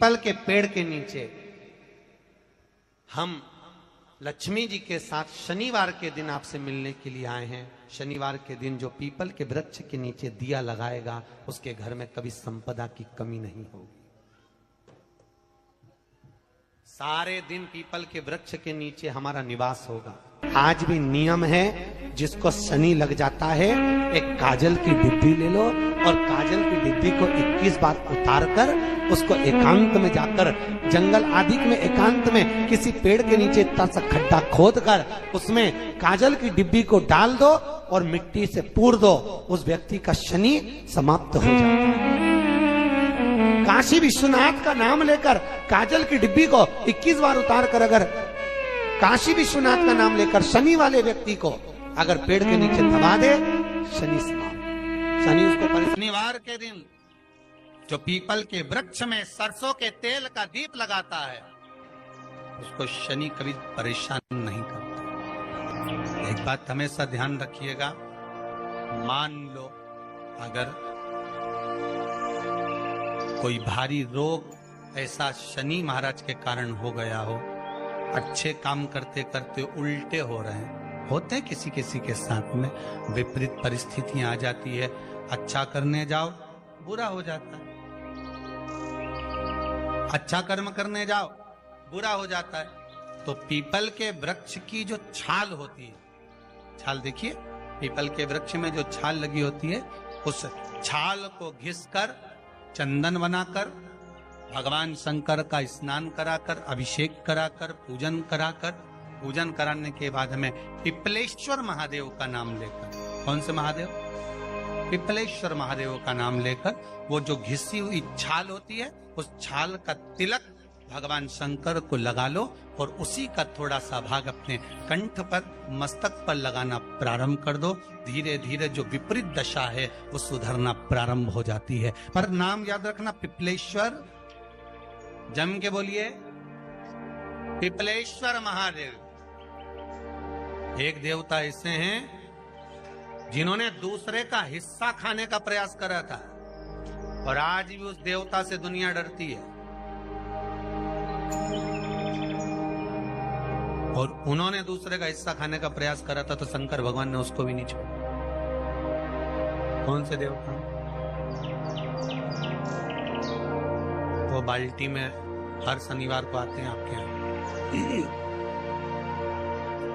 People के पेड़ के नीचे हम लक्ष्मी जी के साथ शनिवार के दिन आपसे मिलने के लिए आए हैं। शनिवार के दिन जो पीपल के वृक्ष के नीचे दिया लगाएगा उसके घर में कभी संपदा की कमी नहीं होगी। सारे दिन पीपल के वृक्ष के नीचे हमारा निवास होगा। आज भी नियम है, जिसको शनि लग जाता है एक काजल की डिब्बी ले लो और काजल की डिब्बी को 21 बार उतार कर उसको एकांत में जाकर जंगल आदि में एकांत में किसी पेड़ के नीचे इतना सा खड्डा खोद कर उसमें काजल की डिब्बी को डाल दो और मिट्टी से पूर दो, उस व्यक्ति का शनि समाप्त हो जाता है। काशी विश्वनाथ का नाम लेकर काजल की डिब्बी को 21 बार उतार कर अगर काशी विश्वनाथ का नाम लेकर शनि वाले व्यक्ति को अगर पेड़ के नीचे दबा दे, शनि समाप्त। शनि उसको शनिवार के दिन जो पीपल के वृक्ष में सरसों के तेल का दीप लगाता है उसको शनि कभी परेशान नहीं करता। एक बात हमेशा ध्यान रखिएगा, मान लो अगर कोई भारी रोग ऐसा शनि महाराज के कारण हो गया हो, अच्छे काम करते करते उल्टे हो रहे हैं, होते हैं किसी किसी के साथ में, विपरीत परिस्थितियां आ जाती है, अच्छा करने जाओ बुरा हो जाता है, अच्छा कर्म करने जाओ बुरा हो जाता है। तो पीपल के वृक्ष की जो छाल होती है, छाल देखिए पीपल के वृक्ष में जो छाल लगी होती है, उस छाल को घिसकर चंदन बनाकर भगवान शंकर का स्नान कराकर अभिषेक कराकर पूजन कराकर, पूजन कराने के बाद हमें पिपलेश्वर महादेव का नाम लेकर, कौन से महादेव? पिपलेश्वर महादेव का नाम लेकर वो जो घिसी हुई छाल होती है उस छाल का तिलक भगवान शंकर को लगा लो और उसी का थोड़ा सा भाग अपने कंठ पर मस्तक पर लगाना प्रारंभ कर दो। धीरे धीरे जो विपरीत दशा है वो सुधरना प्रारंभ हो जाती है। पर नाम याद रखना, पिपलेश्वर, जम के बोलिए पिपलेश्वर महादेव। एक देवता ऐसे हैं जिन्होंने दूसरे का हिस्सा खाने का प्रयास करा था और आज भी उस देवता से दुनिया डरती है। और उन्होंने दूसरे का हिस्सा खाने का प्रयास करा था तो शंकर भगवान ने उसको भी नहीं छोड़ा। कौन से देवता? वो बाल्टी में हर शनिवार को आते हैं आपके यहाँ।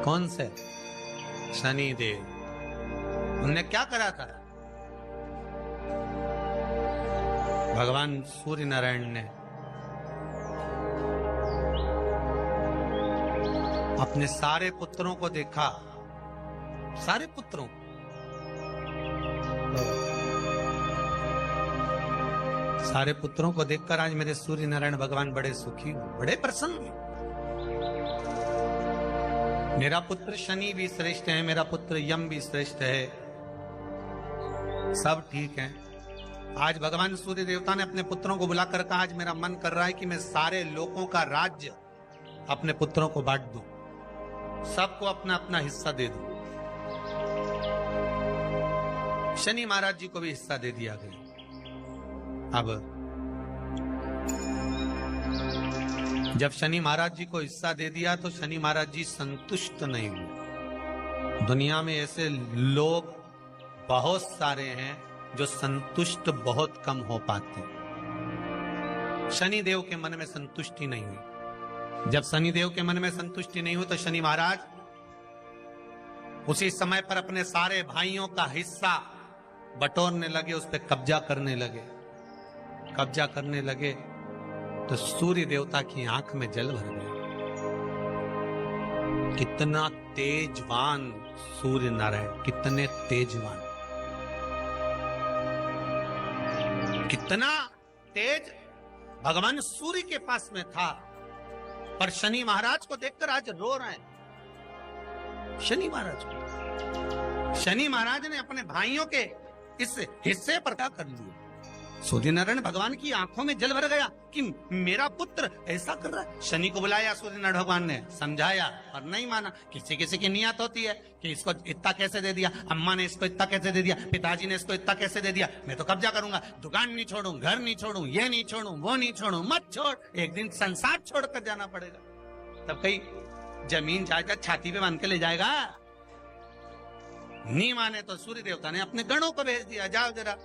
कौन से? शनि देव। उन्होंने क्या करा था? भगवान सूर्य नारायण ने अपने सारे पुत्रों को देखा, सारे पुत्रों, सारे पुत्रों को देखकर आज मेरे सूर्य नारायण भगवान बड़े सुखी, बड़े प्रसन्न। मेरा पुत्र शनि भी श्रेष्ठ है, मेरा पुत्र यम भी श्रेष्ठ है, सब ठीक है। आज भगवान सूर्य देवता ने अपने पुत्रों को बुलाकर कहा, आज मेरा मन कर रहा है कि मैं सारे लोगों का राज्य अपने पुत्रों को बांट दूं, सबको अपना अपना हिस्सा दे दूं। शनि महाराज जी को भी हिस्सा दे दिया गया। अब जब शनि महाराज जी को हिस्सा दे दिया तो शनि महाराज जी संतुष्ट नहीं हुए। दुनिया में ऐसे लोग बहुत सारे हैं जो संतुष्ट बहुत कम हो पाते हैं। शनि देव के मन में संतुष्टि नहीं हुई। जब शनि देव के मन में संतुष्टि नहीं हुई तो शनि महाराज उसी समय पर अपने सारे भाइयों का हिस्सा बटोरने लगे, उस पर कब्जा करने लगे। कब्जा करने लगे तो सूर्य देवता की आंख में जल भर गया। कितना तेजवान सूर्य नारायण, कितने तेजवान, कितना तेज भगवान सूर्य के पास में था। पर शनि महाराज को देखकर आज रो रहे हैं। शनि महाराज को, शनि महाराज ने अपने भाइयों के इस हिस्से पर क्या कर लिया? सूर्य नारायण भगवान की आंखों में जल भर गया कि मेरा पुत्र ऐसा कर रहा है। शनि को बुलाया सूर्य नारायण भगवान ने, समझाया और नहीं माना। किसी किसी की नियत होती है कि इसको इतना कैसे दे दिया, अम्मा ने इसको इतना कैसे दे दिया, पिताजी ने इसको इतना कैसे दे दिया, मैं तो कब्जा करूंगा, दुकान नहीं छोड़ू, घर नहीं छोड़ू, ये नहीं छोड़ू, वो नहीं छोड़ू। मत छोड़, एक दिन संसार छोड़कर जाना पड़ेगा। तब कहीं जमीन जायदाद छाती पे बांध के ले जाएगा। नहीं माने तो सूर्य देवता ने अपने गणों को भेज दिया, जाओ जरा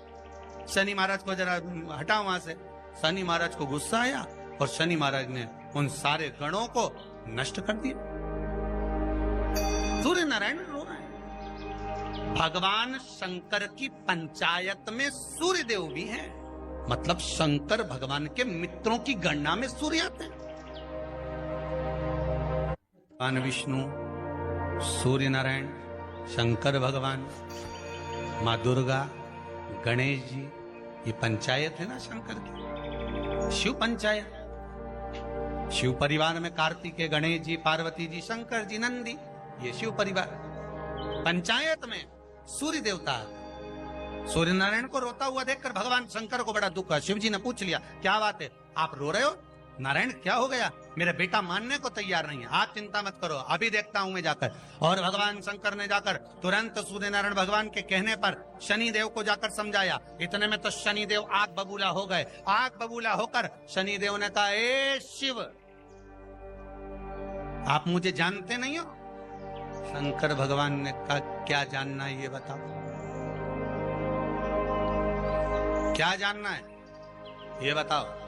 शनि महाराज को जरा हटाओ वहां से। शनि महाराज को गुस्सा आया और शनि महाराज ने उन सारे गणों को नष्ट कर दिया। सूर्य नारायण रो रहे हैं। भगवान शंकर की पंचायत में सूर्य देव भी हैं, मतलब शंकर भगवान के मित्रों की गणना में सूर्य आते हैं। भगवान विष्णु, सूर्य नारायण, शंकर भगवान, माँ दुर्गा, गणेश जी, ये पंचायत है ना शंकर की, शिव पंचायत। शिव परिवार में कार्तिकेय, गणेश जी, पार्वती जी, शंकर जी, नंदी, ये शिव परिवार। पंचायत में सूर्य देवता। सूर्य नारायण को रोता हुआ देखकर भगवान शंकर को बड़ा दुख है। शिव जी ने पूछ लिया, क्या बात है, आप रो रहे हो? नारायण क्या हो गया? मेरा बेटा मानने को तैयार नहीं है। आप चिंता मत करो, अभी देखता हूं मैं जाकर। और भगवान शंकर ने जाकर तुरंत सूर्य नारायण भगवान के कहने पर शनि देव को जाकर समझाया। इतने में तो शनि देव आग बबूला हो गए। आग बबूला होकर शनि देव ने कहा, ए शिव, आप मुझे जानते नहीं हो? शंकर भगवान ने कहा, क्या जानना है ये बताओ, क्या जानना है ये बताओ।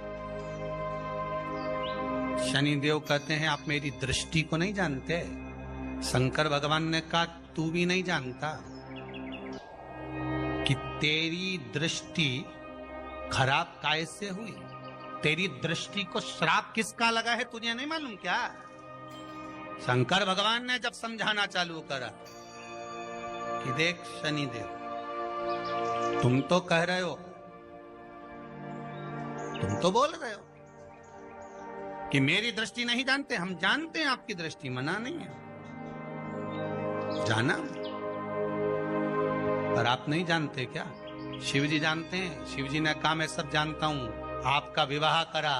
शनि देव कहते हैं, आप मेरी दृष्टि को नहीं जानते। शंकर भगवान ने कहा, तू भी नहीं जानता कि तेरी दृष्टि खराब कैसे हुई। तेरी दृष्टि को श्राप किसका लगा है तुझे नहीं मालूम क्या? शंकर भगवान ने जब समझाना चालू करा कि देख शनि देव, तुम तो कह रहे हो, तुम तो बोल रहे हो कि मेरी दृष्टि नहीं जानते। हम जानते हैं आपकी दृष्टि, मना नहीं है, जाना, पर आप नहीं जानते क्या? शिव जी जानते हैं। शिव जी ने कहा, मैं सब जानता हूं। आपका विवाह करा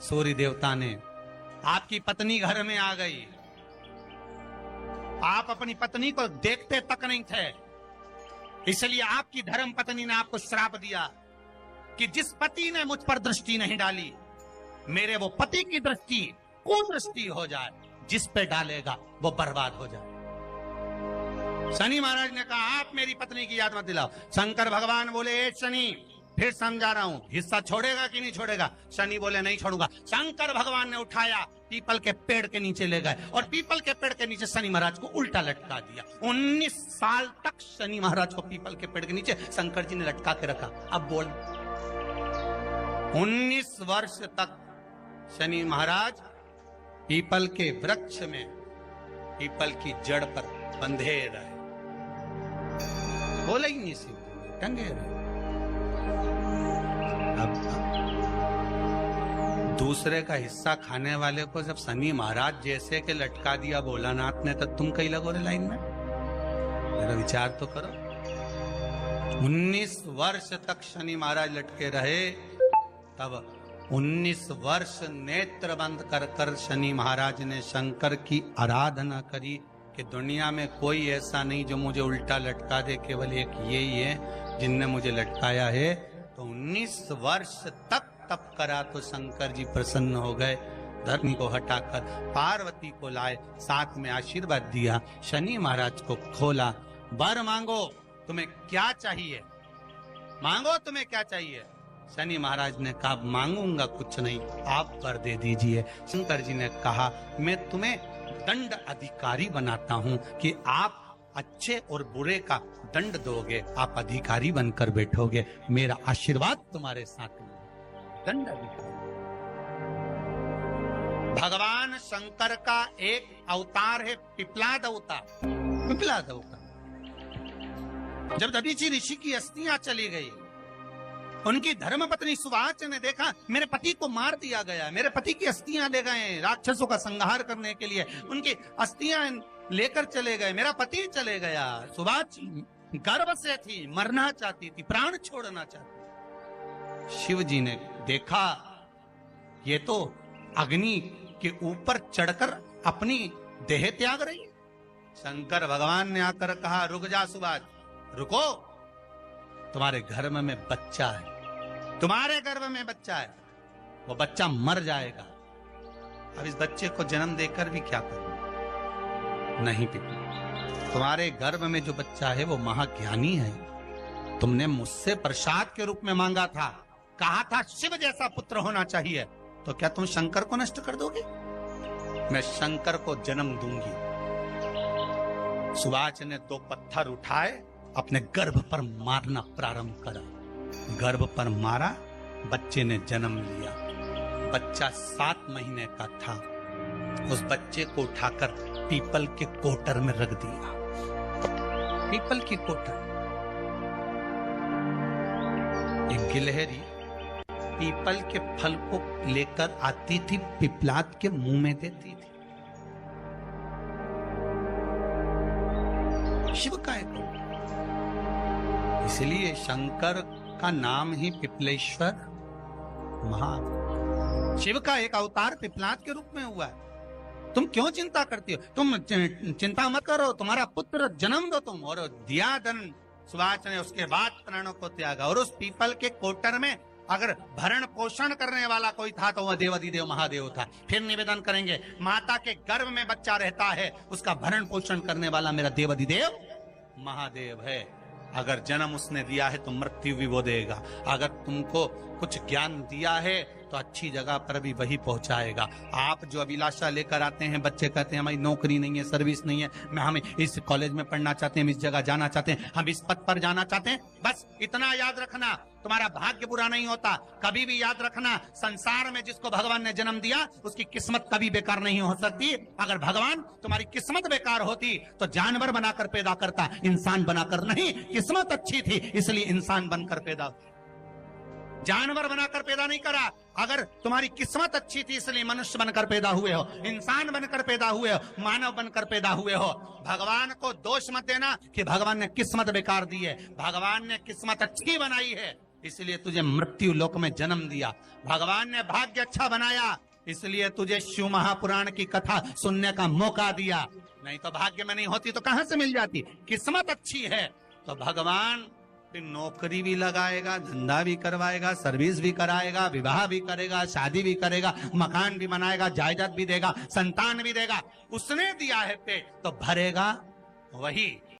सूर्य देवता ने, आपकी पत्नी घर में आ गई, आप अपनी पत्नी को देखते तक नहीं थे, इसलिए आपकी धर्म पत्नी ने आपको श्राप दिया कि जिस पति ने मुझ पर दृष्टि नहीं डाली, मेरे वो पति की दृष्टि कुदृष्टि हो जाए, जिस पे डालेगा वो बर्बाद हो जाए। शनि महाराज ने कहा, आप मेरी पत्नी की याद मत दिलाओ। शंकर भगवान बोले, ए शनि, फिर समझा रहा हूं, हिस्सा छोड़ेगा कि नहीं छोड़ेगा? शनि बोले, नहीं छोड़ूंगा। शंकर भगवान ने उठाया, पीपल के पेड़ के नीचे ले गए और पीपल के पेड़ के नीचे शनि महाराज को उल्टा लटका दिया। 19 साल तक शनि महाराज को पीपल के पेड़ के नीचे शंकर जी ने लटका के रखा। अब बोल, 19 वर्ष तक शनि महाराज पीपल के वृक्ष में, पीपल की जड़ पर बंधे रहे, बोले ही नहीं, सिर्फ टंगे रहे। अब दूसरे का हिस्सा खाने वाले को जब शनि महाराज जैसे के लटका दिया भोलानाथ ने, तो तुम कहीं लगो रे लाइन में? मेरा विचार तो करो। 19 वर्ष तक शनि महाराज लटके रहे, तब 19 वर्ष नेत्र बंद कर कर शनि महाराज ने शंकर की आराधना करी कि दुनिया में कोई ऐसा नहीं जो मुझे उल्टा लटका दे, केवल एक यही है जिनने मुझे लटकाया है। तो 19 वर्ष तक तप करा तो शंकर जी प्रसन्न हो गए। धर्म को हटाकर पार्वती को लाए, साथ में आशीर्वाद दिया, शनि महाराज को खोला। वर मांगो, तुम्हें क्या चाहिए, मांगो तुम्हें क्या चाहिए। शनि महाराज ने कहा, मांगूंगा कुछ नहीं, आप वर दे दीजिए। शंकर जी ने कहा, मैं तुम्हें दंड अधिकारी बनाता हूं कि आप अच्छे और बुरे का दंड दोगे, आप अधिकारी बनकर बैठोगे, मेरा आशीर्वाद तुम्हारे साथ में। दंड अधिकारी। भगवान शंकर का एक अवतार है पिपलाद अवतार। पिपलाद अवतार, जब दधीचि ऋषि की अस्थियां चली गई, उनकी धर्मपत्नी सुवाच ने देखा मेरे पति को मार दिया गया, मेरे पति की अस्थियां ले गए राक्षसों का संहार करने के लिए, उनकी अस्थियां लेकर चले गए, मेरा पति चले गया। सुवाच गर्व से थी, मरना चाहती थी, प्राण छोड़ना चाहती। शिव जी ने देखा ये तो अग्नि के ऊपर चढ़कर अपनी देह त्याग रही है। शंकर भगवान ने आकर कहा, रुक जा सुभाष, रुको, तुम्हारे गर्भ में बच्चा है, तुम्हारे गर्भ में बच्चा है, वो बच्चा मर जाएगा। अब इस बच्चे को जन्म देकर भी क्या करूं? नहीं पिता, तुम्हारे गर्भ में जो बच्चा है वो महाज्ञानी है। तुमने मुझसे प्रसाद के रूप में मांगा था, कहा था शिव जैसा पुत्र होना चाहिए, तो क्या तुम शंकर को नष्ट कर दोगे? मैं शंकर को जन्म दूंगी। सुभाष ने 2 पत्थर उठाए, अपने गर्भ पर मारना प्रारंभ करा। गर्भ पर मारा, बच्चे ने जन्म लिया। बच्चा 7 महीने का था। उस बच्चे को उठाकर पीपल के कोटर में रख दिया। पीपल की कोटर। एक गिलहरी पीपल के फल को लेकर आती थी, पिपलाद के मुंह में देती थी। शिव का एक, इसलिए शंकर का नाम ही पिपलेश्वर शिव का एक अवतार पिपलाद के रूप में हुआ है। तुम क्यों चिंता करती हो? तुम चिंता मत करो, तुम्हारा पुत्र जन्म दो तुम। और दिया धन सुभाष ने, उसके बाद प्राणों को त्यागा। और उस पीपल के कोटर में अगर भरण पोषण करने वाला कोई था तो वह देवाधिदेव महादेव था। फिर निवेदन करेंगे, माता के गर्भ में बच्चा रहता है, उसका भरण पोषण करने वाला मेरा देवाधिदेव महादेव है। अगर जन्म उसने दिया है तो मृत्यु भी वो देगा। अगर तुमको कुछ ज्ञान दिया है तो अच्छी जगह पर भी वही पहुंचाएगा। आप जो अभिलाषा लेकर आते हैं, बच्चे कहते हैं हमारी नौकरी नहीं है, सर्विस नहीं है, हम इस कॉलेज में पढ़ना चाहते हैं, हम इस जगह जाना चाहते हैं, हम इस पद पर जाना चाहते हैं, बस इतना याद रखना, तुम्हारा भाग्य बुरा नहीं होता। कभी भी याद रखना, संसार में जिसको भगवान ने जन्म दिया उसकी किस्मत कभी बेकार नहीं हो सकती। अगर भगवान तुम्हारी किस्मत बेकार होती तो जानवर बनाकर पैदा करता, इंसान बनाकर नहीं। किस्मत अच्छी थी इसलिए इंसान बनकर पैदा, जानवर बनाकर पैदा नहीं करा। अगर तुम्हारी किस्मत अच्छी थी इसलिए मनुष्य बनकर पैदा हुए हो, इंसान बनकर पैदा हुए हो, मानव बनकर पैदा हुए हो। भगवान को दोष मत देना कि भगवान ने किस्मत बेकार दी है। भगवान ने किस्मत अच्छी बनाई है इसलिए तुझे मृत्यु लोक में जन्म दिया। भगवान ने भाग्य अच्छा बनाया इसलिए तुझे शिव महापुराण की कथा सुनने का मौका दिया। नहीं तो भाग्य में नहीं होती तो कहां से मिल जाती? किस्मत अच्छी है तो भगवान नौकरी भी लगाएगा, धंधा भी करवाएगा, सर्विस भी कराएगा, विवाह भी करेगा, शादी भी करेगा, मकान भी बनाएगा, जायदाद भी देगा, संतान भी देगा। उसने दिया है पेट तो भरेगा वही।